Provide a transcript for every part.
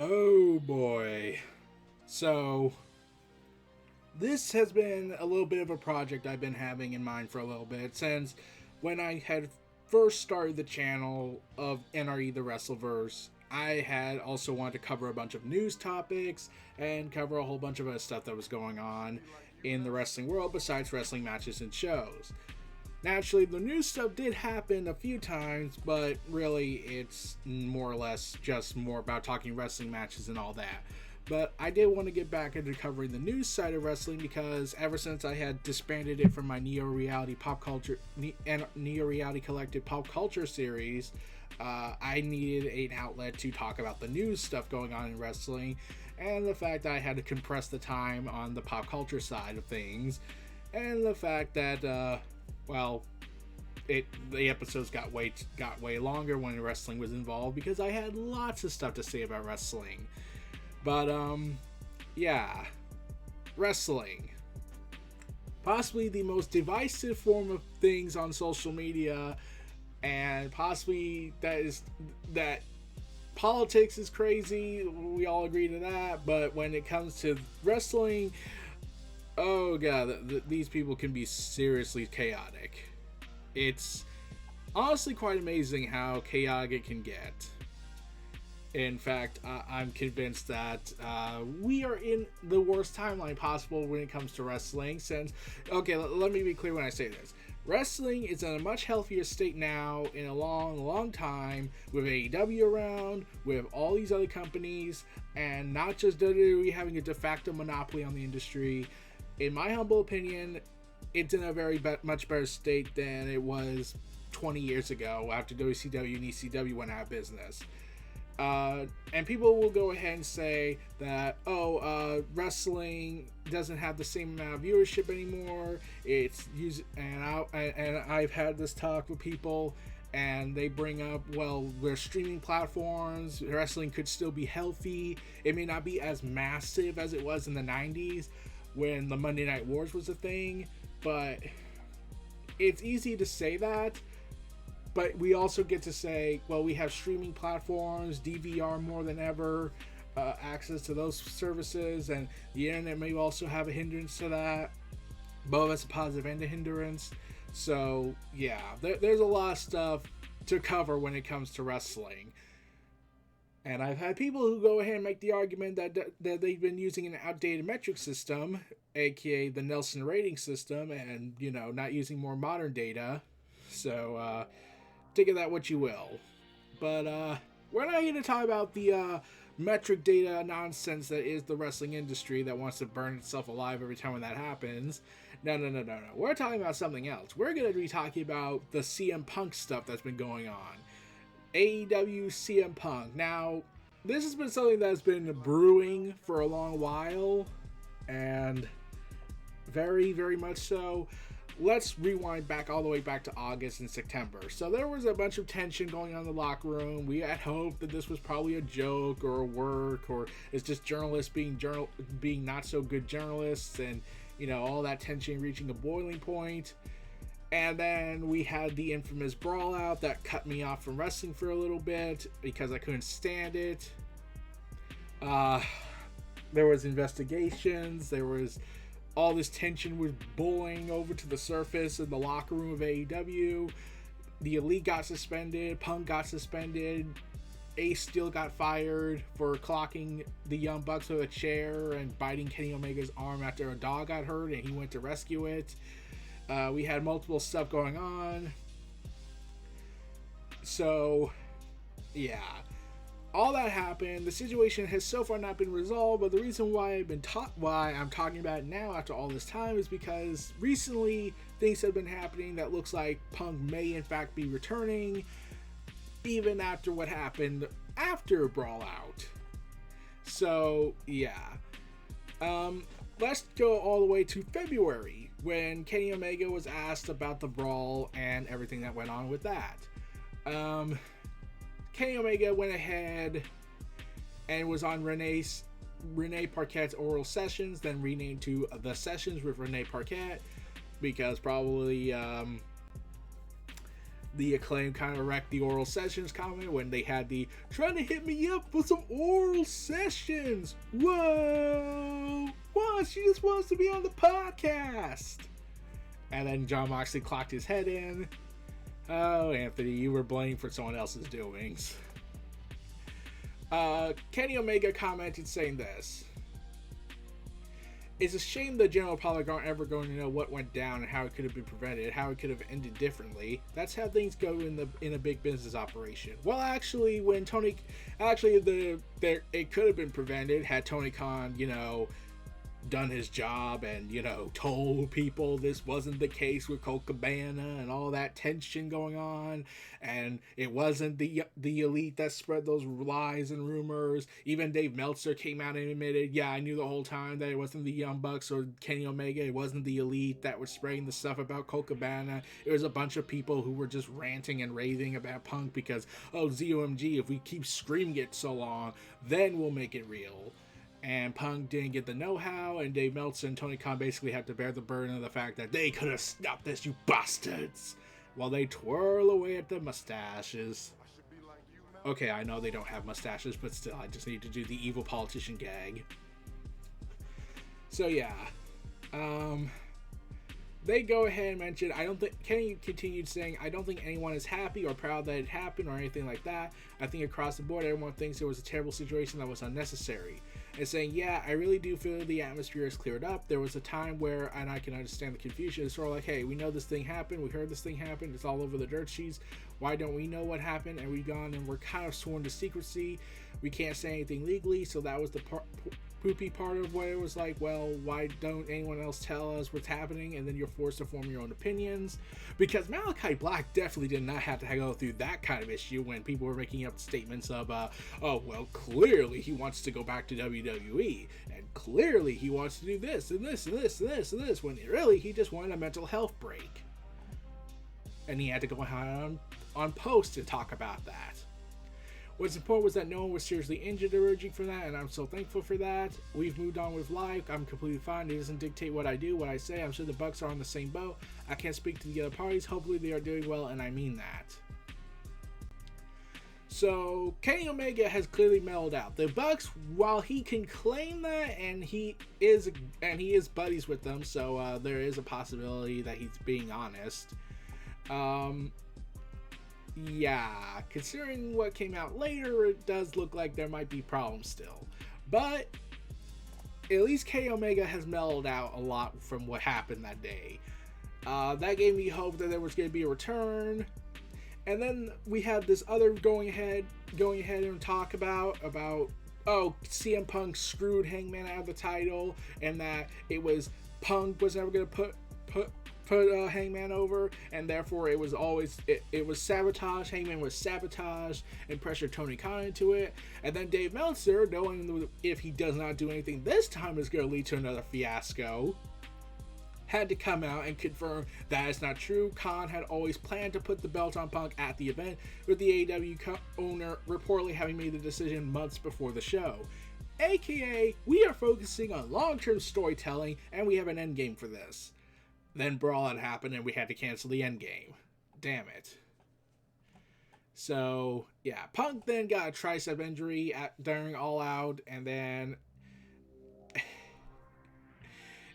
Oh boy. So, this has been a little bit of a project I've been having in mind for a little bit since when I had first started the channel of NRE The WrestleVerse. I had also wanted to cover a bunch of news topics and cover a whole bunch of other stuff that was going on in the wrestling world besides wrestling matches and shows. Naturally, the news stuff did happen a few times, but really it's more or less just more about talking wrestling matches and all that. But I did want to get back into covering the news side of wrestling because ever since I had disbanded it from my Neo-Reality Collective pop culture series, I needed an outlet to talk about the news stuff going on in wrestling, and the fact that I had to compress the time on the pop culture side of things, and the fact that, the episodes got way longer when wrestling was involved because I had lots of stuff to say about wrestling. But, wrestling. Possibly the most divisive form of things on social media, and possibly that politics is crazy, we all agree to that, but when it comes to wrestling, oh god, these people can be seriously chaotic. It's honestly quite amazing how chaotic it can get. In fact, I'm convinced that we are in the worst timeline possible when it comes to wrestling since, okay, let me be clear when I say this. Wrestling is in a much healthier state now in a long time with AEW around, with all these other companies, and not just WWE having a de facto monopoly on the industry. In my humble opinion, it's in a very much better state than it was 20 years ago after WCW and ECW went out of business. And people will go ahead and say that, wrestling doesn't have the same amount of viewership anymore. I've had this talk with people, and they bring up, we're streaming platforms. Wrestling could still be healthy. It may not be as massive as it was in the 90s when the Monday Night Wars was a thing, but it's easy to say that. But we also get to say, we have streaming platforms, DVR more than ever, access to those services, and the internet may also have a hindrance to that. Both as a positive and a hindrance. So, yeah, there's a lot of stuff to cover when it comes to wrestling. And I've had people who go ahead and make the argument that they've been using an outdated metric system, aka the Nelson rating system, and, not using more modern data. So, take of that what you will. But we're not here to talk about the metric data nonsense that is the wrestling industry that wants to burn itself alive every time when that happens. No. We're talking about something else. We're going to be talking about the CM Punk stuff that's been going on. AEW CM Punk. Now, this has been something that's been brewing for a long while, and very, very much so. Let's rewind all the way back to August and September. So there was a bunch of tension going on in the locker room. We had hoped that this was probably a joke or a work, or it's just journalists being not so good journalists, and all that tension reaching a boiling point. And then we had the infamous Brawl out that cut me off from wrestling for a little bit because I couldn't stand it. There was investigations. There was all this tension was boiling over to the surface in the locker room of AEW. The Elite got suspended. Punk got suspended. Ace Steel got fired for clocking the Young Bucks with a chair and biting Kenny Omega's arm after a dog got hurt and he went to rescue it. We had multiple stuff going on. So, yeah. All that happened. The situation has so far not been resolved, but the reason why why I'm talking about it now after all this time is because recently things have been happening that looks like Punk may in fact be returning, even after what happened after Brawl out. So, yeah. Let's go all the way to February, when Kenny Omega was asked about the Brawl and everything that went on with that. Kenny Omega went ahead and was on Renee Parquette's Oral Sessions, then renamed to The Sessions with Renee Parquette, because probably the Acclaim kind of wrecked the oral sessions comment when they had the trying to hit me up for some oral sessions. Whoa! What? She just wants to be on the podcast. And then Jon Moxley clocked his head in. Oh, Anthony, you were blamed for someone else's doings. Kenny Omega commented saying this. It's a shame the general public aren't ever going to know what went down and how it could have been prevented, how it could have ended differently. That's how things go in a big business operation. Well, actually, it could have been prevented had Tony Khan, done his job and, told people this wasn't the case with Colt Cabana and all that tension going on, and it wasn't the elite that spread those lies and rumors. Even Dave Meltzer came out and admitted, yeah, I knew the whole time that it wasn't the Young Bucks or Kenny Omega, it wasn't the elite that was spreading the stuff about Colt Cabana. It was a bunch of people who were just ranting and raving about Punk because, oh, ZOMG, if we keep screaming it so long, then we'll make it real. And Punk didn't get the know-how, and Dave Meltzer and Tony Khan basically had to bear the burden of the fact that they could have stopped this, you bastards, while they twirl away at the mustaches. Okay, I know they don't have mustaches, but still, I just need to do the evil politician gag. So yeah, they go ahead and mention, Kenny continued saying, I don't think anyone is happy or proud that it happened or anything like that. I think across the board, everyone thinks it was a terrible situation that was unnecessary. And saying, yeah, I really do feel the atmosphere is cleared up. There was a time where, and I can understand the confusion, it's sort of like, hey, we know this thing happened, we heard this thing happened, it's all over the dirt sheets, why don't we know what happened? And we've gone and we're kind of sworn to secrecy, we can't say anything legally, so that was the poopy part of what it was like, well, why don't anyone else tell us what's happening, and then you're forced to form your own opinions, because Malachi Black definitely did not have to go through that kind of issue when people were making up statements of, oh, well, clearly he wants to go back to WWE, and clearly he wants to do this, and this, and this, and this, and this, when really he just wanted a mental health break. And he had to go on post to talk about that. What's important was that no one was seriously injured or urging for that, and I'm so thankful for that. We've moved on with life. I'm completely fine. It doesn't dictate what I do, what I say. I'm sure the Bucks are on the same boat. I can't speak to the other parties. Hopefully they are doing well, and I mean that. So Kenny Omega has clearly mellowed out. The Bucks, while he can claim that, and he is buddies with them, so there is a possibility that he's being honest. Yeah, considering what came out later, it does look like there might be problems still. But at least Kenny Omega has mellowed out a lot from what happened that day. That gave me hope that there was going to be a return. And then we had this other going ahead and talk about oh, CM Punk screwed Hangman out of the title, and that it was Punk was never going to put Hangman over, and therefore it was sabotage. Hangman was sabotaged and pressured Tony Khan into it. And then Dave Meltzer, knowing if he does not do anything this time is going to lead to another fiasco, had to come out and confirm that is not true. Khan had always planned to put the belt on Punk at the event, with the AEW owner reportedly having made the decision months before the show. AKA, we are focusing on long-term storytelling, and we have an endgame for this. Then Brawl had happened and we had to cancel the endgame. Damn it. So, yeah. Punk then got a tricep injury during All Out, and then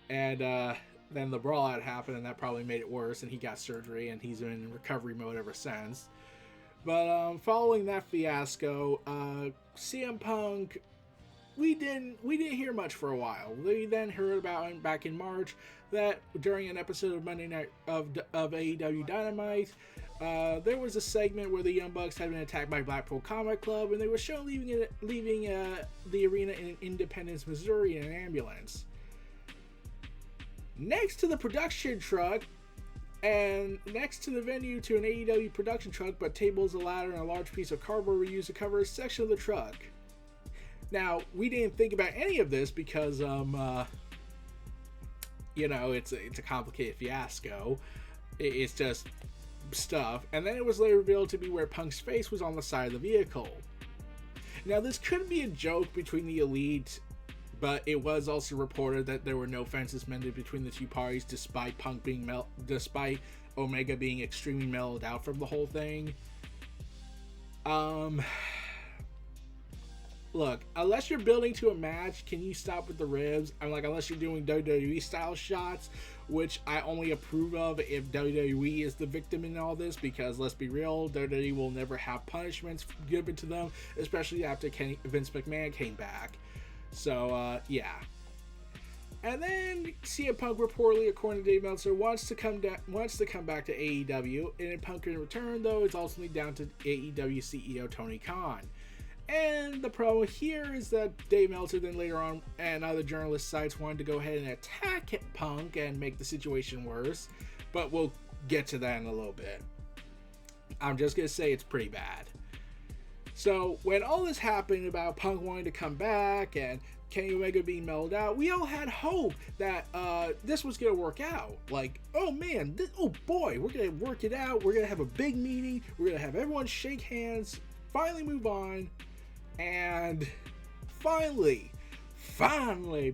then the Brawl had happened, and that probably made it worse, and he got surgery, and he's been in recovery mode ever since. But following that fiasco, CM Punk, we didn't hear much for a while. We then heard about him back in March that during an episode of Monday Night of AEW Dynamite, there was a segment where the Young Bucks had been attacked by Blackpool Combat Club, and they were shown leaving the arena in Independence, Missouri in an ambulance. Next to the production truck, and next to the venue to an AEW production truck, but tables, a ladder, and a large piece of cardboard were used to cover a section of the truck. Now, we didn't think about any of this because, it's a complicated fiasco. It's just stuff. And then it was later revealed to be where Punk's face was on the side of the vehicle. Now, this could be a joke between the Elite But it was also reported that there were no fences mended between the two parties, despite despite Omega being extremely mellowed out from the whole thing. Look, unless you're building to a match, can you stop with the ribs? I'm like, unless you're doing WWE style shots, which I only approve of if WWE is the victim in all this, because let's be real, WWE will never have punishments given to them, especially after Vince McMahon came back. So, yeah. And then CM Punk reportedly, according to Dave Meltzer, wants to come back to AEW, and in Punk in return, though, it's ultimately down to AEW CEO Tony Khan. And the problem here is that Dave Meltzer then later on and other journalist sites wanted to go ahead and attack Punk and make the situation worse, but we'll get to that in a little bit. I'm just going to say it's pretty bad. So when all this happened about Punk wanting to come back and Kenny Omega being mellowed out, we all had hope that this was going to work out. Like, oh man, oh boy, we're going to work it out. We're going to have a big meeting. We're going to have everyone shake hands, finally move on, and finally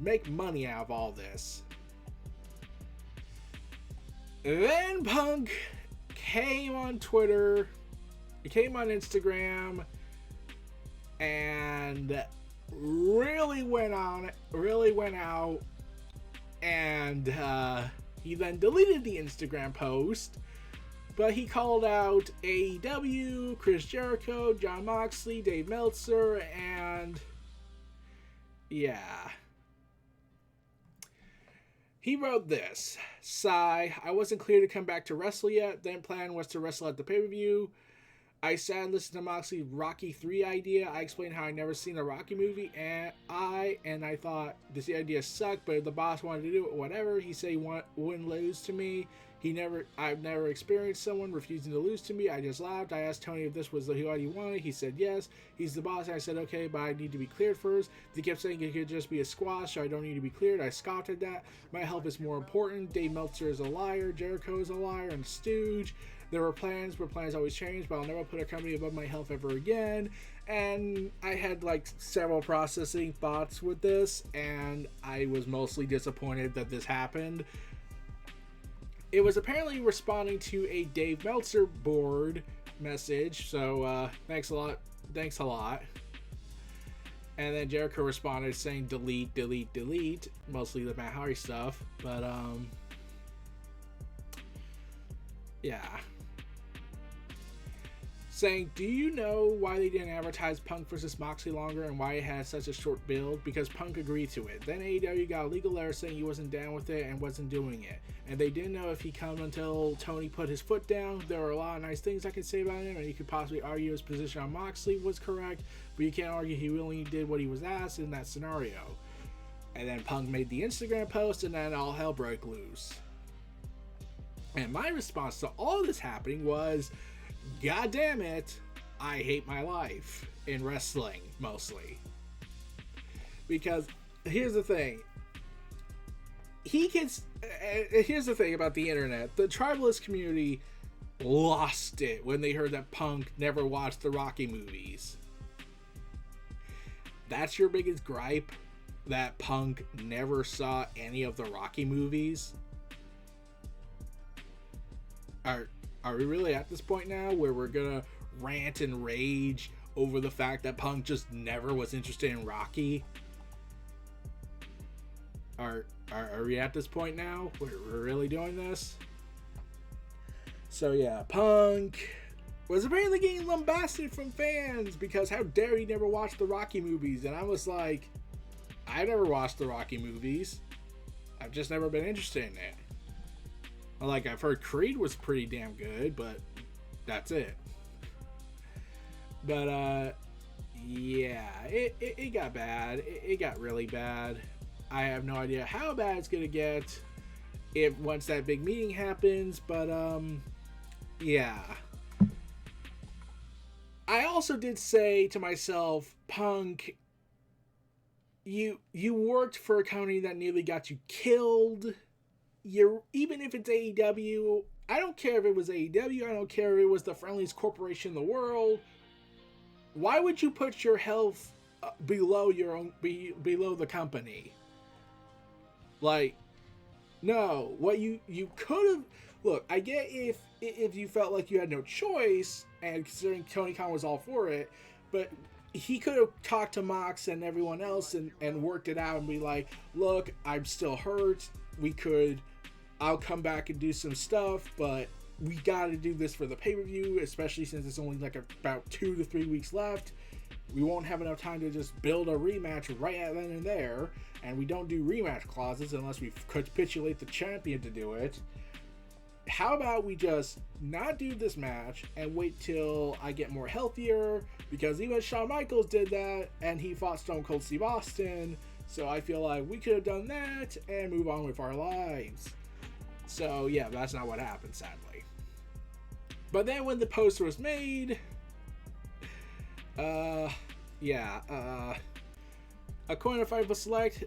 make money out of all this. Then Punk came on Twitter, he came on Instagram, and really went out, and he then deleted the Instagram post, but he called out AEW, Chris Jericho, Jon Moxley, Dave Meltzer, and yeah. He wrote this: "Sigh, I wasn't clear to come back to wrestle yet, then plan was to wrestle at the pay-per-view. I sat and listened to Moxley's Rocky 3 idea. I explained how I never seen a Rocky movie, and I thought this idea sucked, but if the boss wanted to do it, whatever. He said he wouldn't lose to me. I've never experienced someone refusing to lose to me. I just laughed. I asked Tony if this was what he wanted. He said yes. He's the boss. I said okay, but I need to be cleared first. He kept saying it could just be a squash, so I don't need to be cleared. I scoffed at that. My health is more important. Dave Meltzer is a liar. Jericho is a liar and stooge. There were plans, but plans always change, but I'll never put a company above my health ever again." And I had like several processing thoughts with this, and I was mostly disappointed that this happened. It was apparently responding to a Dave Meltzer board message, so thanks a lot. And then Jericho responded saying delete, mostly the Matt Hardy stuff, but yeah. Saying, "Do you know why they didn't advertise Punk versus Moxley longer and why it had such a short build? Because Punk agreed to it. Then AEW got a legal letter saying he wasn't down with it and wasn't doing it. And they didn't know if he'd come until Tony put his foot down. There were a lot of nice things I could say about him, and you could possibly argue his position on Moxley was correct, but you can't argue he willingly did what he was asked in that scenario." And then Punk made the Instagram post, and then all hell broke loose. And my response to all this happening was, God damn it, I hate my life in wrestling, mostly. Because here's the thing. Here's the thing about the internet. The tribalist community lost it when they heard that Punk never watched the Rocky movies. That's your biggest gripe? That Punk never saw any of the Rocky movies? Are we really at this point now where we're gonna rant and rage over the fact that Punk just never was interested in Rocky? Are we at this point now? We're really doing this? So yeah, Punk was apparently getting lambasted from fans because how dare he never watched the Rocky movies, and I was like, I never watched the Rocky movies. I've just never been interested in it. Like, I've heard Creed was pretty damn good, but that's it. But, yeah, it got bad. It got really bad. I have no idea how bad it's gonna get once that big meeting happens, but, yeah. I also did say to myself, Punk, you worked for a company that nearly got you killed. Even if it's AEW, I don't care if it was AEW, I don't care if it was the friendliest corporation in the world. Why would you put your health below your own, below the company. Like, no, what you could have, look, I get if you felt like you had no choice, and considering Tony Khan was all for it, but he could have talked to Mox and everyone else and worked it out and be like, look, I'm still hurt. I'll come back and do some stuff, but we got to do this for the pay-per-view, especially since it's only like about 2 to 3 weeks left. We won't have enough time to just build a rematch right at then and there, and we don't do rematch clauses unless we capitulate the champion to do it. How about we just not do this match and wait till I get more healthier? Because even Shawn Michaels did that, and he fought Stone Cold Steve Austin, so I feel like we could have done that and move on with our lives. So yeah, that's not what happened, sadly. But then when the poster was made, according to Fightful Select,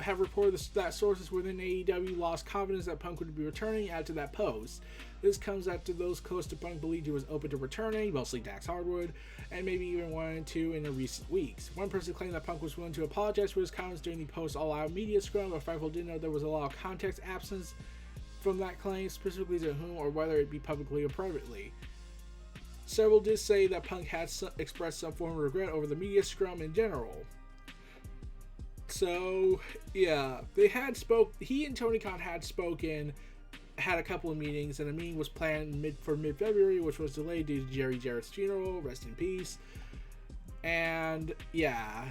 have reported that sources within AEW lost confidence that Punk would be returning. Add to that post, this comes after those close to Punk believed he was open to returning, mostly Dax Hardwood, and maybe even wanted to in the recent weeks. One person claimed that Punk was willing to apologize for his comments during the post-all-out media scrum, but Fightful didn't know there was a lot of context absence from that claim, specifically to whom or whether it be publicly or privately. Several did say that Punk had expressed some form of regret over the media scrum in general. So, yeah, he and Tony Khan had spoken, had a couple of meetings, and a meeting was planned for mid-February, which was delayed due to Jerry Jarrett's funeral, rest in peace. And, yeah,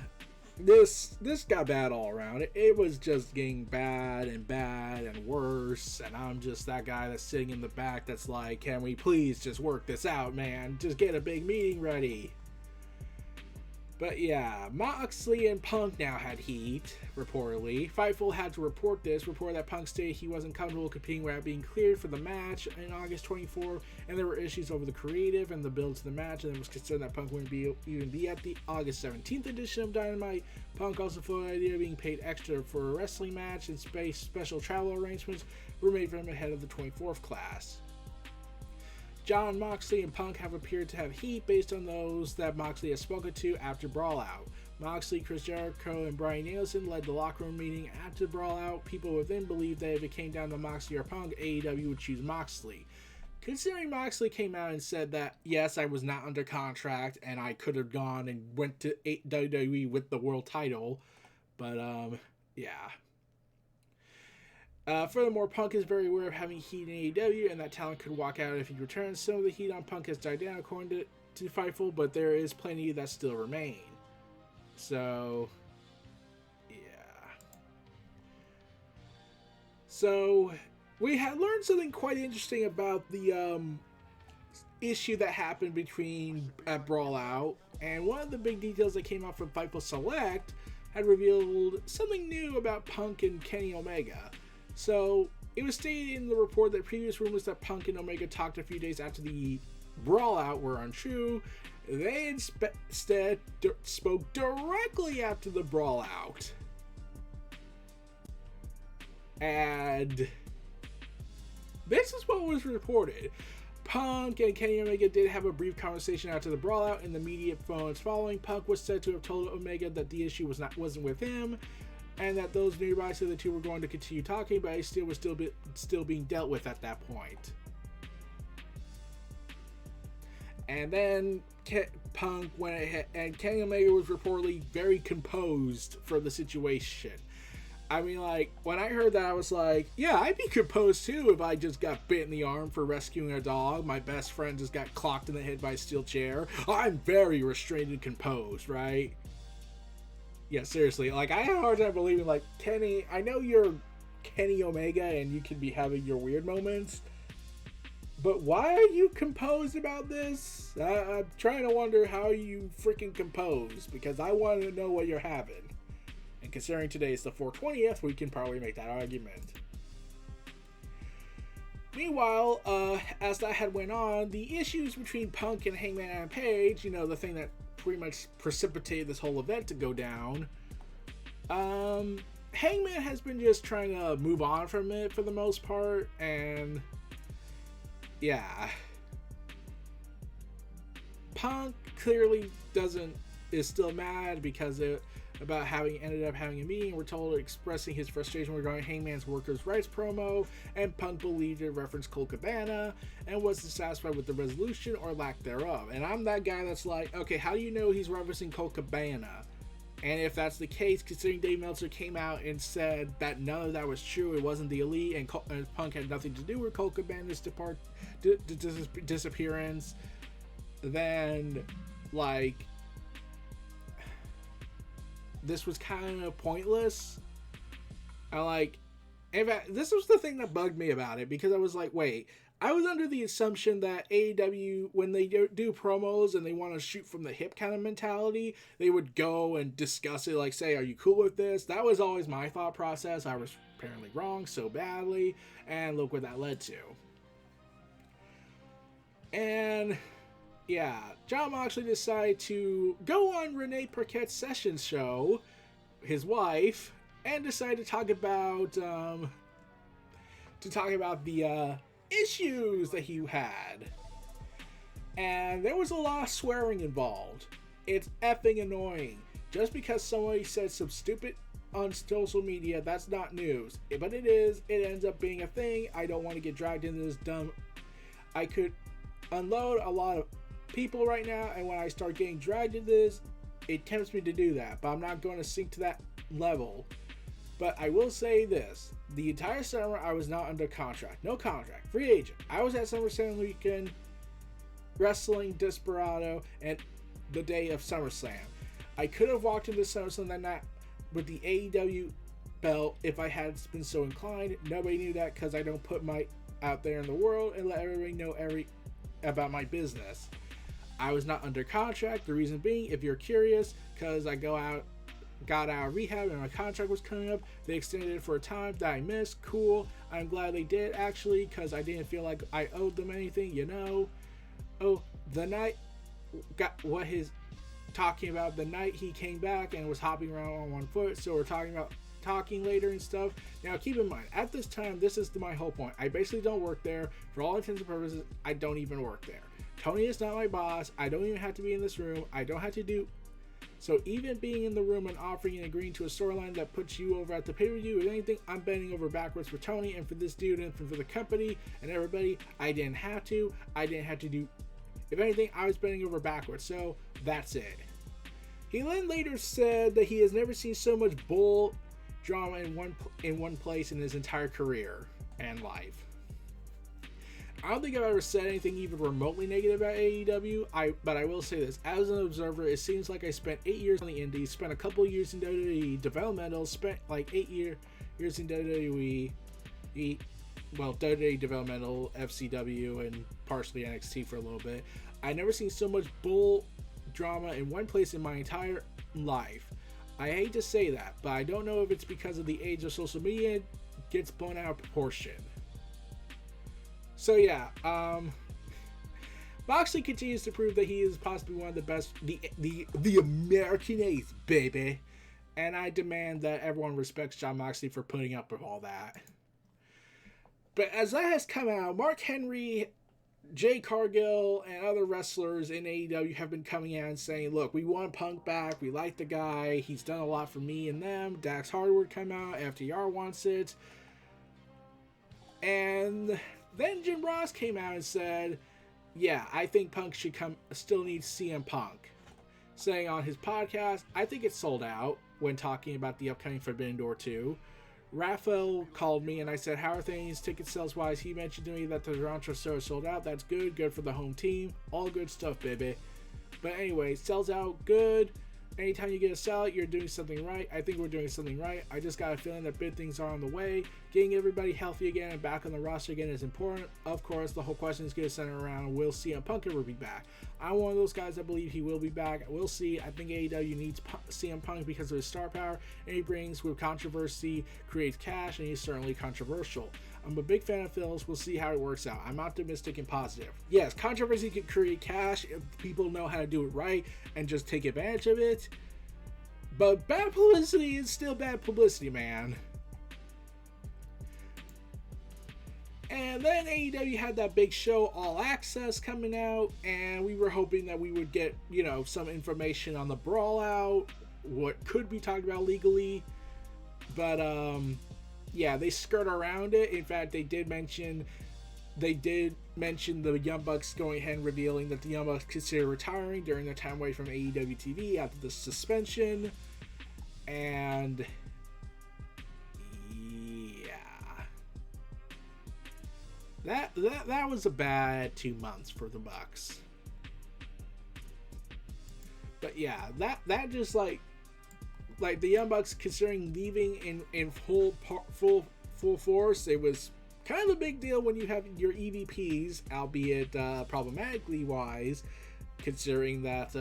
this got bad all around. It was just getting bad and worse, and I'm just that guy that's sitting in the back that's like, can we please just work this out, man? Just get a big meeting ready. But yeah, Moxley and Punk now had heat, reportedly. Fightful had to report that Punk stated he wasn't comfortable competing without being cleared for the match in August 24, and there were issues over the creative and the build to the match, and it was concerned that Punk wouldn't even be at the August 17th edition of Dynamite. Punk also floated the idea of being paid extra for a wrestling match, and special travel arrangements were made for him ahead of the 24th class. John Moxley and Punk have appeared to have heat based on those that Moxley has spoken to after Brawl Out. Moxley, Chris Jericho, and Bryan Danielson led the locker room meeting after Brawl Out. People within believed that if it came down to Moxley or Punk, AEW would choose Moxley. Considering Moxley came out and said that, yes, I was not under contract and I could have gone and went to WWE with the world title, but yeah. Furthermore, Punk is very aware of having heat in AEW and that talent could walk out if he returns. Some of the heat on Punk has died down according to Fightful, but there is plenty that still remain. So, yeah. So, we had learned something quite interesting about the issue that happened at Brawl Out, and one of the big details that came out from Fightful Select had revealed something new about Punk and Kenny Omega. So, it was stated in the report that previous rumors that Punk and Omega talked a few days after the Brawl Out were untrue. They instead spoke directly after the Brawl Out. And this is what was reported. Punk and Kenny Omega did have a brief conversation after the Brawl Out in the immediate phones following. Punk was said to have told Omega that the issue wasn't with him, and that those nearby said the two were going to continue talking, but it was still being dealt with at that point. And then Punk went ahead, and Kenny Omega was reportedly very composed for the situation. I mean, like, when I heard that, I was like, yeah, I'd be composed too if I just got bit in the arm for rescuing a dog. My best friend just got clocked in the head by a steel chair. I'm very restrained and composed, right? Yeah, seriously, like, I had a hard time believing, like, Kenny, I know you're Kenny Omega and you can be having your weird moments, but why are you composed about this? I'm trying to wonder how you freaking composed, because I want to know what you're having. And considering today is the 420th, we can probably make that argument. Meanwhile, as that had went on, the issues between Punk and Hangman Adam Page, you know, the thing that pretty much precipitated this whole event to go down, Hangman has been just trying to move on from it for the most part, and yeah, Punk clearly doesn't is still mad because about ended up having a meeting. We're told expressing his frustration regarding Hangman's workers' rights promo, and Punk believed it referenced Colt Cabana and was dissatisfied with the resolution or lack thereof. And I'm that guy that's like, okay, how do you know he's referencing Colt Cabana? And if that's the case, considering Dave Meltzer came out and said that none of that was true, it wasn't the Elite, and Punk had nothing to do with Colt Cabana's disappearance, then, like, this was kind of pointless. In fact, this was the thing that bugged me about it, because I was like, wait, I was under the assumption that AEW, when they do promos and they want to shoot from the hip kind of mentality, they would go and discuss it, like, say, are you cool with this? That was always my thought process. I was apparently wrong so badly, and look what that led to. And yeah, Jon Moxley decided to go on Renee Paquette's Sessions show, his wife, and decided to talk about the issues that he had. And there was a lot of swearing involved. It's effing annoying. Just because somebody said some stupid on social media, that's not news. But it is. It ends up being a thing. I don't want to get dragged into this dumb. I could unload a lot of people right now, and when I start getting dragged into this, it tempts me to do that, but I'm not going to sink to that level. But I will say this: the entire summer I was not under contract, no contract, free agent. I was at SummerSlam weekend wrestling Desperado and the day of SummerSlam. I could have walked into SummerSlam that night with the AEW belt if I had been so inclined. Nobody knew that because I don't put my out there in the world and let everybody know about my business. I was not under contract. The reason being, if you're curious, because I got out of rehab and my contract was coming up, they extended it for a time that I missed. Cool. I'm glad they did, actually, because I didn't feel like I owed them anything, you know. Oh, the night got what his talking about the night he came back and was hopping around on one foot. So we're talking about talking later and stuff. Now keep in mind, at this time, this is my whole point. I basically don't work there. For all intents and purposes, I don't even work there. Tony is not my boss. I don't even have to be in this room. I don't have to do. So even being in the room and offering and agreeing to a storyline that puts you over at the pay-per-view, if anything, I'm bending over backwards for Tony and for this dude and for the company and everybody. I didn't have to. I didn't have to do. If anything, I was bending over backwards. So that's it. He then later said that he has never seen so much bull drama in one place in his entire career and life. I don't think I've ever said anything even remotely negative about AEW, but I will say this. As an observer, it seems like I spent 8 years on the indies, spent a couple of years in WWE developmental, spent like 8 years in WWE, WWE developmental, FCW, and partially NXT for a little bit. I've never seen so much bull drama in one place in my entire life. I hate to say that, but I don't know if it's because of the age of social media, it gets blown out of proportion. So yeah, Moxley continues to prove that he is possibly one of the best, the American Ace, baby. And I demand that everyone respects Jon Moxley for putting up with all that. But as that has come out, Mark Henry, Jay Cargill, and other wrestlers in AEW have been coming out and saying, look, we want Punk back, we like the guy, he's done a lot for me and them. Dax Harwood come out, FTR wants it. And then Jim Ross came out and said, yeah, I think Punk still needs CM Punk. Saying on his podcast, I think it's sold out, when talking about the upcoming Forbidden Door 2. Raphael called me and I said, how are things ticket sales wise? He mentioned to me that the Toronto show is sold out. That's good for the home team. All good stuff, baby. But anyway, sells out, good. Anytime you get a sellout, you're doing something right. I think we're doing something right. I just got a feeling that big things are on the way. Getting everybody healthy again and back on the roster again is important. Of course, the whole question is going to center around, will CM Punk ever be back? I'm one of those guys that believe he will be back. We'll see. I think AEW needs CM Punk because of his star power, and he brings with controversy, creates cash, and he's certainly controversial. I'm a big fan of Phil's. We'll see how it works out. I'm optimistic and positive. Yes, controversy can create cash if people know how to do it right and just take advantage of it. But bad publicity is still bad publicity, man. And then AEW had that big show, All Access, coming out, and we were hoping that we would get, some information on the Brawl out, what could be talked about legally. But, they skirt around it. In fact, they did mention the Young Bucks going ahead and revealing that the Young Bucks consider retiring during their time away from AEW TV after the suspension. And that was a bad 2 months for the Bucks. But yeah, that just like the Young Bucks considering leaving in full force. It was kind of a big deal when you have your EVPs, albeit problematically wise, considering that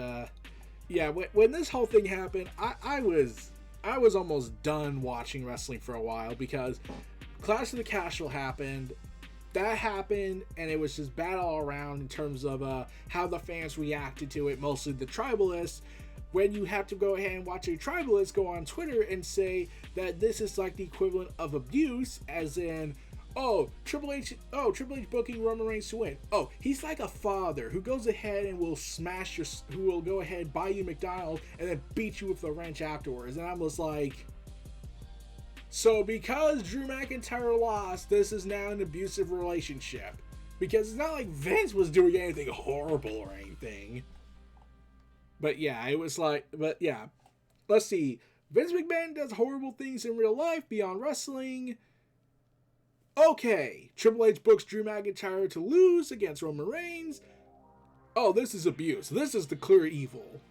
when this whole thing happened, I was almost done watching wrestling for a while because Clash of the Castle happened. That happened, and it was just bad all around in terms of how the fans reacted to it, mostly the tribalists. When you have to go ahead and watch a tribalist go on Twitter and say that this is like the equivalent of abuse, as in, Triple H booking Roman Reigns to win. Oh, he's like a father who goes ahead and will who will go ahead and buy you McDonald's and then beat you with a wrench afterwards. And I was like, so because Drew McIntyre lost, this is now an abusive relationship. Because it's not like Vince was doing anything horrible or anything. But yeah, it was like, let's see. Vince McMahon does horrible things in real life beyond wrestling. Okay, Triple H books Drew McIntyre to lose against Roman Reigns. Oh, this is abuse. This is the clear evil.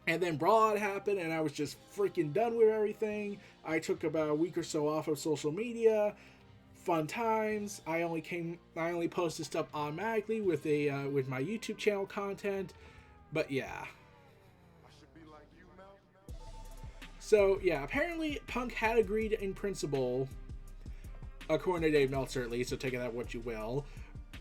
And then Brawl had happened, and I was just freaking done with everything. I took about a week or so off of social media. Fun times. I only posted stuff automatically with my YouTube channel content. But yeah. So yeah, apparently Punk had agreed in principle, according to Dave Meltzer at least, so take that what you will,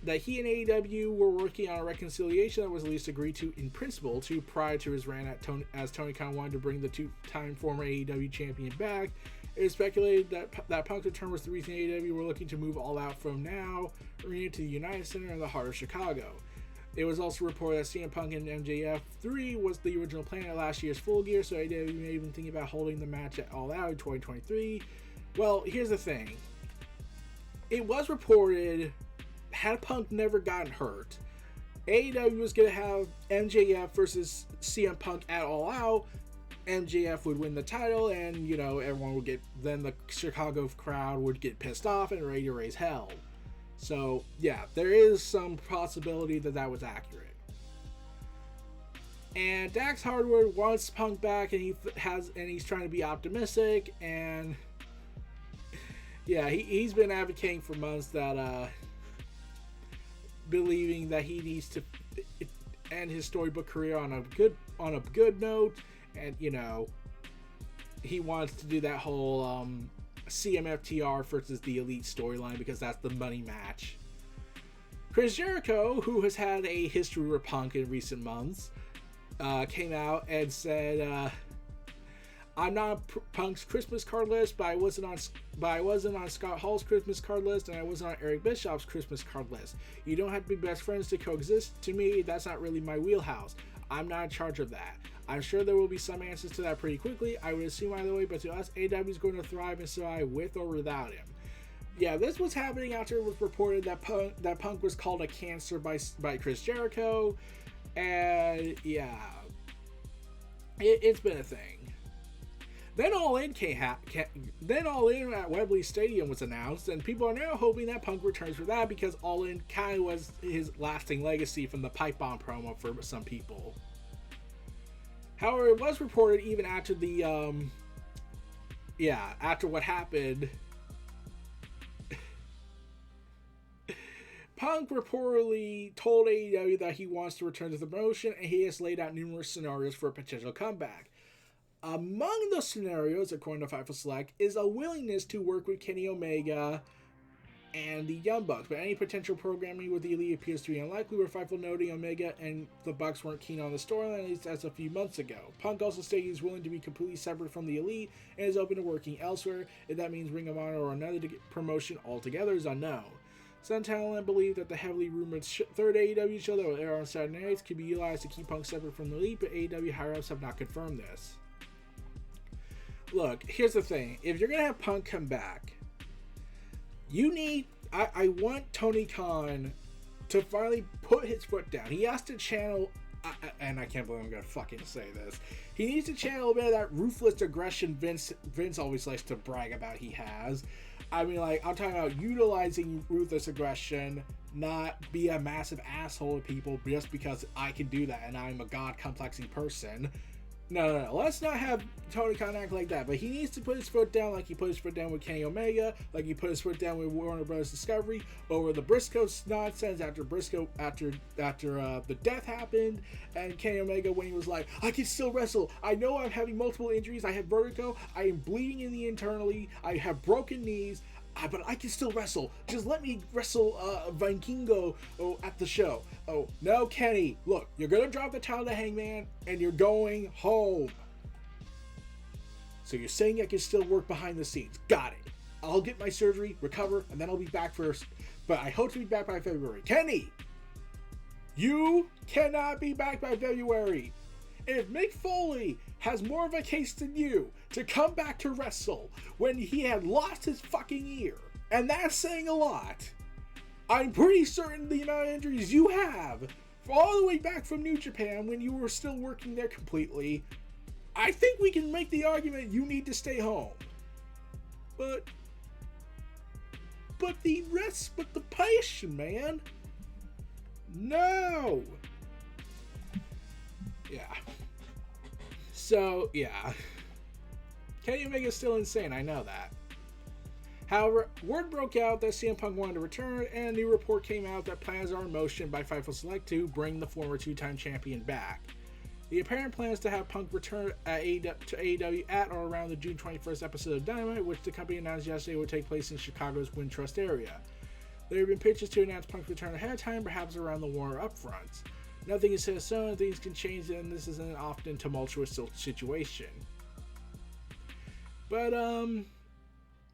that he and AEW were working on a reconciliation that was at least agreed to in principle prior to his rant as Tony Khan wanted to bring the two-time former AEW champion back. It is speculated that Punk's return was the reason AEW were looking to move All Out from now Arena to the United Center in the heart of Chicago. It was also reported that CM Punk and MJF 3 was the original plan at last year's Full Gear, so AEW may even think about holding the match at All Out in 2023. Well, here's the thing. It was reported, had Punk never gotten hurt, AEW was going to have MJF versus CM Punk at All Out. MJF would win the title, and, everyone would then the Chicago crowd would get pissed off and ready to raise hell. So, yeah, there is some possibility that was accurate. And Dax Hardwood wants Punk back, and he's trying to be optimistic, and yeah, he's been advocating for months that believing that he needs to end his storybook career on a good note, and he wants to do that whole CMFTR versus the Elite storyline because that's the money match. Chris Jericho, who has had a history with Punk in recent months, came out and said, "I'm not on Punk's Christmas card list, but I wasn't on Scott Hall's Christmas card list, and I wasn't on Eric Bischoff's Christmas card list. You don't have to be best friends to coexist. To me, that's not really my wheelhouse. I'm not in charge of that. I'm sure there will be some answers to that pretty quickly. I would assume either way, but to us, AEW is going to thrive and survive with or without him." Yeah, this was happening after it was reported that Punk was called a cancer by Chris Jericho, and yeah, it's been a thing. Then All In at Wembley Stadium was announced, and people are now hoping that Punk returns for that because All In kind of was his lasting legacy from the pipe bomb promo for some people. However, it was reported even after after what happened, Punk reportedly told AEW that he wants to return to the promotion, and he has laid out numerous scenarios for a potential comeback. Among the scenarios, according to Fightful Select, is a willingness to work with Kenny Omega and the Young Bucks, but any potential programming with the Elite appears to be unlikely, with Fightful noting Omega and the Bucks weren't keen on the storyline, at least as a few months ago. Punk also stated he's willing to be completely separate from the Elite and is open to working elsewhere. If that means Ring of Honor or another promotion altogether is unknown. Some talent believe that the heavily rumored third AEW show that will air on Saturday nights could be utilized to keep Punk separate from the Elite, but AEW higher-ups have not confirmed this. Look, here's the thing. If you're going to have Punk come back, you need... I want Tony Khan to finally put his foot down. He has to channel... and I can't believe I'm going to fucking say this. He needs to channel a bit of that ruthless aggression Vince always likes to brag about he has. I mean, like, I'm talking about utilizing ruthless aggression, not be a massive asshole to people just because I can do that and I'm a god-complexing person. No. Let's not have Tony Khan act like that. But he needs to put his foot down like he put his foot down with Kenny Omega, like he put his foot down with Warner Bros. Discovery over the Briscoe nonsense after the death happened, and Kenny Omega when he was like, I can still wrestle. I know I'm having multiple injuries. I have vertigo. I am bleeding in the internally. I have broken knees. But I can still wrestle. Just let me wrestle Vikingo at the show. Oh, no, Kenny. Look, you're going to drop the title to Hangman, and you're going home. So you're saying I can still work behind the scenes. Got it. I'll get my surgery, recover, and then I'll be back first. But I hope to be back by February. Kenny! You cannot be back by February. If Mick Foley has more of a case than you to come back to wrestle when he had lost his fucking ear, and that's saying a lot, I'm pretty certain the amount of injuries you have all the way back from New Japan when you were still working there completely, I think we can make the argument you need to stay home. But the patient, man. No. Yeah. So, yeah. Kenny Omega's still insane, I know that. However, word broke out that CM Punk wanted to return, and a new report came out that plans are in motion by Fightful Select to bring the former two-time champion back. The apparent plan is to have Punk return to AEW at or around the June 21st episode of Dynamite, which the company announced yesterday would take place in Chicago's Wintrust area. There have been pitches to announce Punk's return ahead of time, perhaps around the Warner upfronts. Nothing is set in stone, things can change, and this is an often tumultuous situation. But,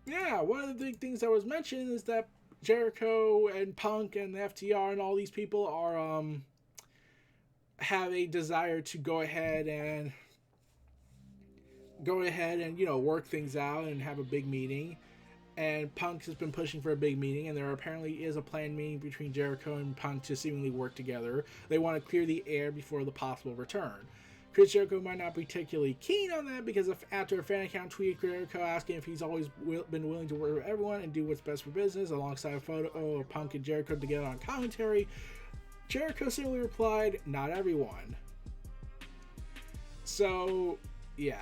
yeah, one of the big things that was mentioned is that Jericho and Punk and the FTR and all these people are, have a desire to go ahead and, you know, work things out and have a big meeting. And Punk has been pushing for a big meeting, and there apparently is a planned meeting between Jericho and Punk to seemingly work together. They want to clear the air before the possible return. Chris Jericho might not be particularly keen on that because after a fan account tweeted Jericho asking if he's always been willing to work with everyone and do what's best for business, alongside a photo of Punk and Jericho together on commentary, Jericho simply replied, "Not everyone." So, yeah.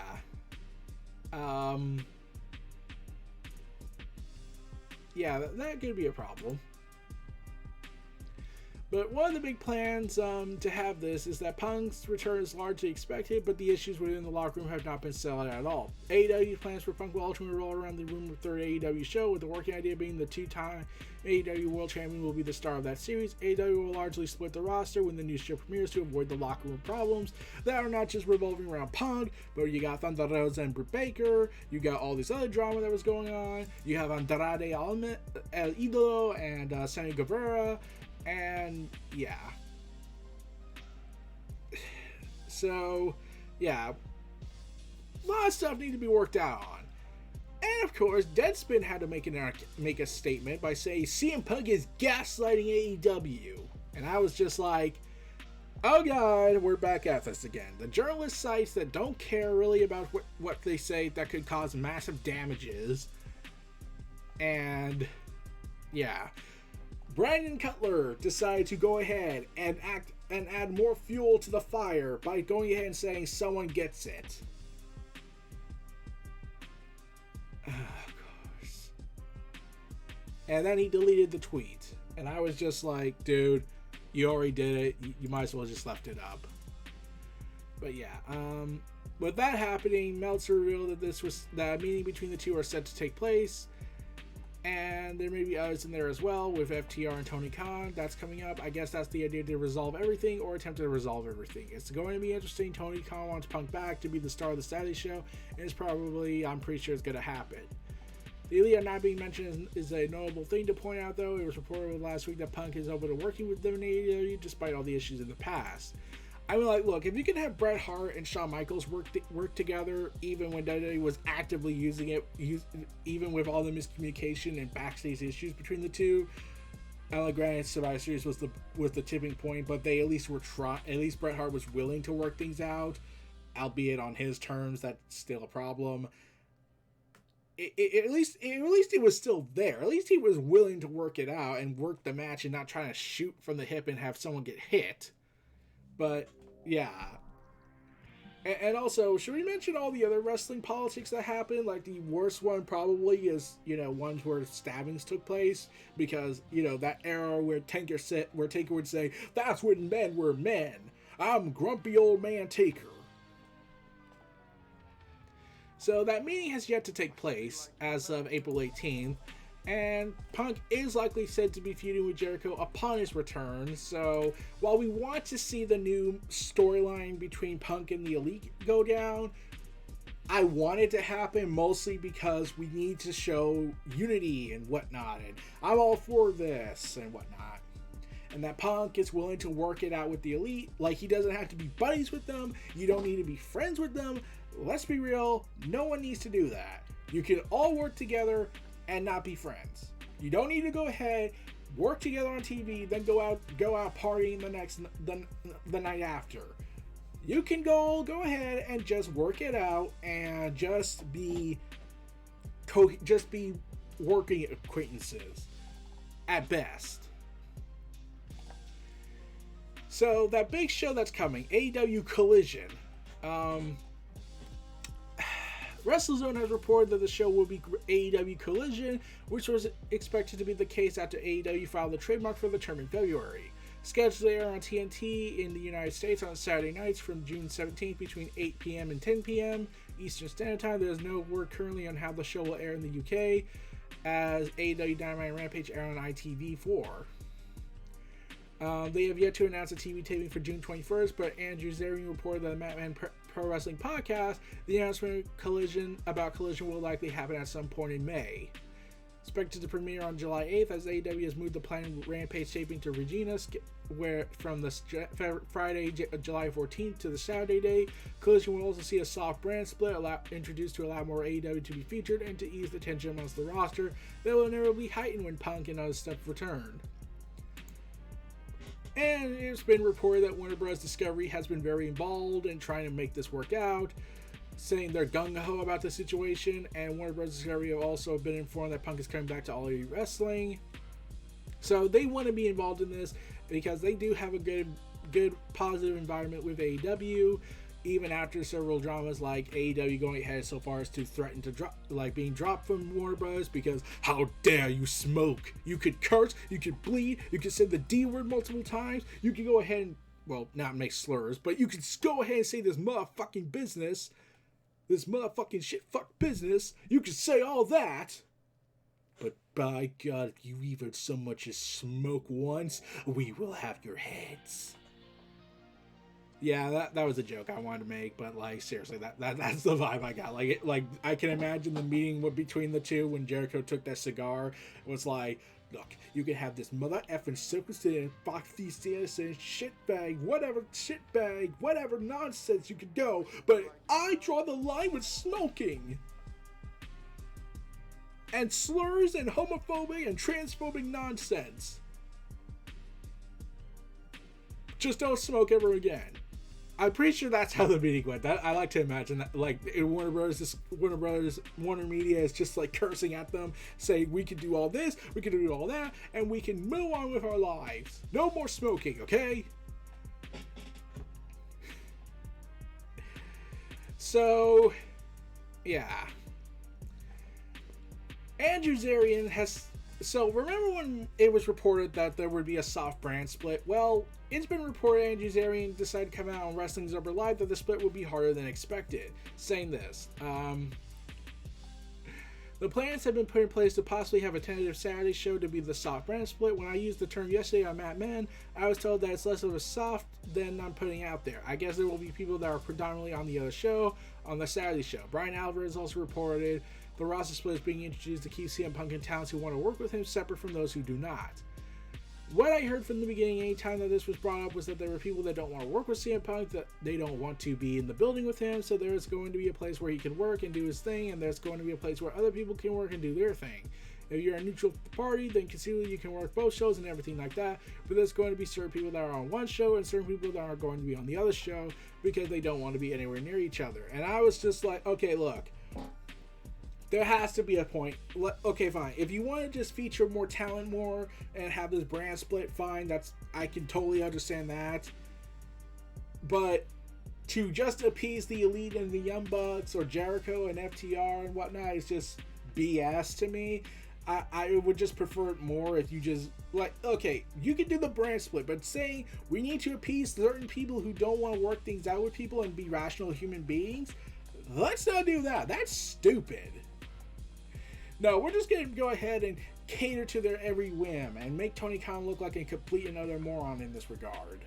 Yeah, that could be a problem. But one of the big plans to have this is that Punk's return is largely expected, but the issues within the locker room have not been settled at all. AEW's plans for Punk will ultimately roll around the rumored third AEW show, with the working idea being the two-time AEW World Champion will be the star of that series. AEW will largely split the roster when the new show premieres to avoid the locker room problems that are not just revolving around Punk, but you got Thunder Rosa and Britt Baker, you got all this other drama that was going on, you have Andrade El Idolo and Sammy Guevara. And yeah, so yeah, a lot of stuff needs to be worked out on. And of course, Deadspin had to make a statement by saying CM Punk is gaslighting AEW, and I was just like, oh god, we're back at this again. The journalist sites that don't care really about what they say that could cause massive damages. And yeah, Brandon Cutler decided to go ahead and add more fuel to the fire by going ahead and saying someone gets it. Of course. And then he deleted the tweet. And I was just like, dude, you already did it. You might as well just left it up. But yeah, with that happening, Meltzer revealed that that meeting between the two are set to take place. And there may be others in there as well with FTR and Tony Khan. That's coming up. I guess that's the idea, to resolve everything or attempt to resolve everything. It's going to be interesting. Tony Khan wants Punk back to be the star of the Saturday show. And it's probably, I'm pretty sure it's going to happen. The Elite not being mentioned is a notable thing to point out, though. It was reported last week that Punk is open to working with them in AEW despite all the issues in the past. I mean, like, look, if you can have Bret Hart and Shawn Michaels work together, even when WWE was actively using it, even with all the miscommunication and backstage issues between the two, granted, Survivor Series was the tipping point, but they at least were at least Bret Hart was willing to work things out, albeit on his terms. That's still a problem. At least it was still there. At least he was willing to work it out and work the match and not trying to shoot from the hip and have someone get hit. But yeah, and also, should we mention all the other wrestling politics that happened? Like, the worst one probably is, ones where stabbings took place, because, that era where Taker would say, "That's when men were men. I'm grumpy old man Taker." So that meeting has yet to take place as of April 18th. And Punk is likely said to be feuding with Jericho upon his return. So while we want to see the new storyline between Punk and the Elite go down, I want it to happen mostly because we need to show unity and whatnot. And I'm all for this and whatnot. And that Punk is willing to work it out with the Elite. Like, he doesn't have to be buddies with them. You don't need to be friends with them. Let's be real. No one needs to do that. You can all work together and not be friends. You don't need to go ahead, work together on TV, then go out partying the night after. You can go ahead and just work it out and just be working acquaintances at best. So that big show that's coming, AEW Collision. WrestleZone has reported that the show will be AEW Collision, which was expected to be the case after AEW filed the trademark for the term in February. Scheduled to air on TNT in the United States on Saturday nights from June 17th between 8 p.m. and 10 p.m. Eastern Standard Time. There is no word currently on how the show will air in the UK, as AEW Dynamite and Rampage air on ITV4. They have yet to announce a TV taping for June 21st, but Andrew Zarian reported that the Madman Pro Wrestling Podcast, the announcement about Collision will likely happen at some point in May. Expected to premiere on July 8th, as AEW has moved the planned Rampage taping to Regina, where from the Friday, July 14th to the Saturday day. Collision will also see a soft brand split introduced to allow more AEW to be featured and to ease the tension amongst the roster that will inevitably heighten when Punk and other stuff return. And it's been reported that Warner Bros. Discovery has been very involved in trying to make this work out, saying they're gung-ho about the situation, and Warner Bros. Discovery have also been informed that Punk is coming back to All Elite Wrestling. So they want to be involved in this because they do have a good positive environment with AEW, even after several dramas like AEW going ahead so far as to threaten to being dropped from Warner Bros. Because how dare you smoke? You could curse, you could bleed, you could say the D word multiple times, you could go ahead and, well, not make slurs, but you could go ahead and say this motherfucking business, this motherfucking shit fuck business, you could say all that. But by God, if you even so much as smoke once, we will have your heads. Yeah, that was a joke I wanted to make, but like seriously, that's the vibe I got. Like I can imagine the meeting between the two when Jericho took that cigar. It was like, look, you can have this mother effing circumcision, foxy citizen, shitbag, whatever nonsense you could go, but I draw the line with smoking. And slurs and homophobic and transphobic nonsense. Just don't smoke ever again. I'm pretty sure that's how the meeting went. I like to imagine that, like, Warner Media is just like cursing at them, saying we can do all this, we can do all that, and we can move on with our lives. No more smoking, okay? So, yeah. Andrew Zarian has... So, remember when it was reported that there would be a soft brand split? Well, it's been reported Andrew Zarian decided to come out on Wrestling's Upper Live that the split would be harder than expected. Saying this, The plans have been put in place to possibly have a tentative Saturday show to be the soft brand split. When I used the term yesterday on Mad Men, I was told that it's less of a soft than I'm putting out there. I guess there will be people that are predominantly on the other show, on the Saturday show. Brian Alvarez also reported the roster split is being introduced to keep CM Punk and talents who want to work with him separate from those who do not. What I heard from the beginning, anytime that this was brought up, was that there were people that don't want to work with CM Punk, that they don't want to be in the building with him, so there's going to be a place where he can work and do his thing, and there's going to be a place where other people can work and do their thing. If you're a neutral party, then conceivably you can work both shows and everything like that, but there's going to be certain people that are on one show and certain people that are going to be on the other show because they don't want to be anywhere near each other. And I was just like, okay, look, there has to be a point. Okay, fine. If you want to just feature more talent more and have this brand split, fine. I can totally understand that. But to just appease the Elite and the Young Bucks or Jericho and FTR and whatnot is just BS to me. I would just prefer it more if you just, like, okay, you can do the brand split, but saying we need to appease certain people who don't want to work things out with people and be rational human beings, let's not do that. That's stupid. No, we're just going to go ahead and cater to their every whim and make Tony Khan look like a complete and utter moron in this regard.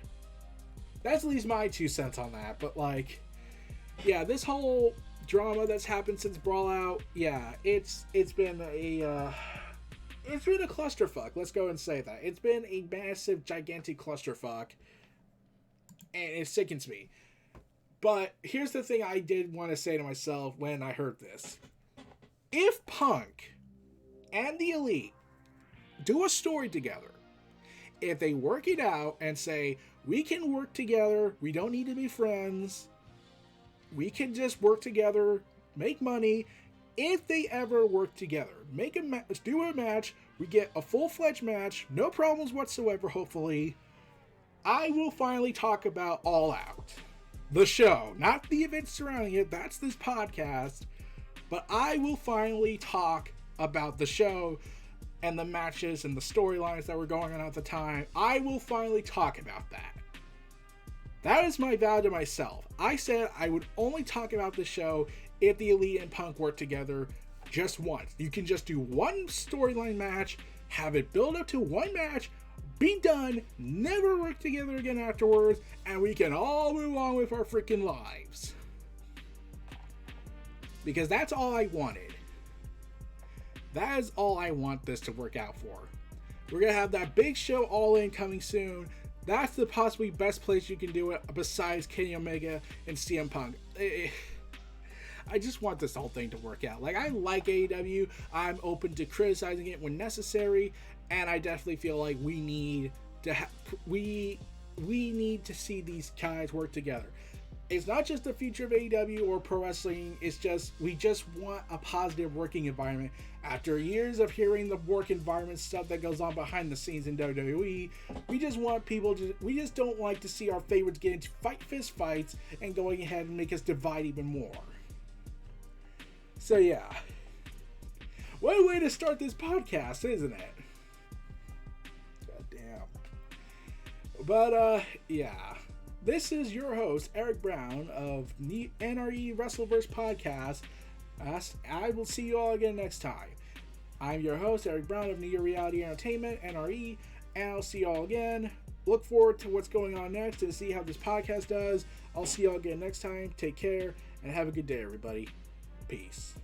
That's at least my 2 cents on that. But, like, yeah, this whole drama that's happened since Brawl out, yeah, it's been a clusterfuck. Let's go and say that. It's been a massive, gigantic clusterfuck, and it sickens me. But here's the thing I did want to say to myself when I heard this. If Punk and the Elite do a story together, if they work it out and say, we can work together, we don't need to be friends, we can just work together, make money, if they ever work together, do a match, we get a full-fledged match, no problems whatsoever, hopefully, I will finally talk about All Out. The show, not the events surrounding it, that's this podcast. But I will finally talk about the show and the matches and the storylines that were going on at the time. I will finally talk about that. That is my vow to myself. I said I would only talk about the show if the Elite and Punk work together just once. You can just do one storyline match, have it build up to one match, be done, never work together again afterwards, and we can all move on with our freaking lives. Because that's all I wanted. That is all I want this to work out for. We're going to have that big show All In coming soon. That's the possibly best place you can do it besides Kenny Omega and CM Punk. I just want this whole thing to work out. Like, I like AEW. I'm open to criticizing it when necessary. And I definitely feel like we need to we need to see these guys work together. It's not just the future of AEW or pro wrestling. It's just, we just want a positive working environment. After years of hearing the work environment stuff that goes on behind the scenes in WWE, we just want people to, we just don't like to see our favorites get into fist fights and going ahead and make us divide even more. So yeah. What a way to start this podcast, isn't it? God damn. But yeah. This is your host, Eric Brown of NRE WrestleVerse Podcast. I will see you all again next time. I'm your host, Eric Brown of Neo Reality Entertainment, NRE, and I'll see you all again. Look forward to what's going on next and see how this podcast does. I'll see you all again next time. Take care and have a good day, everybody. Peace.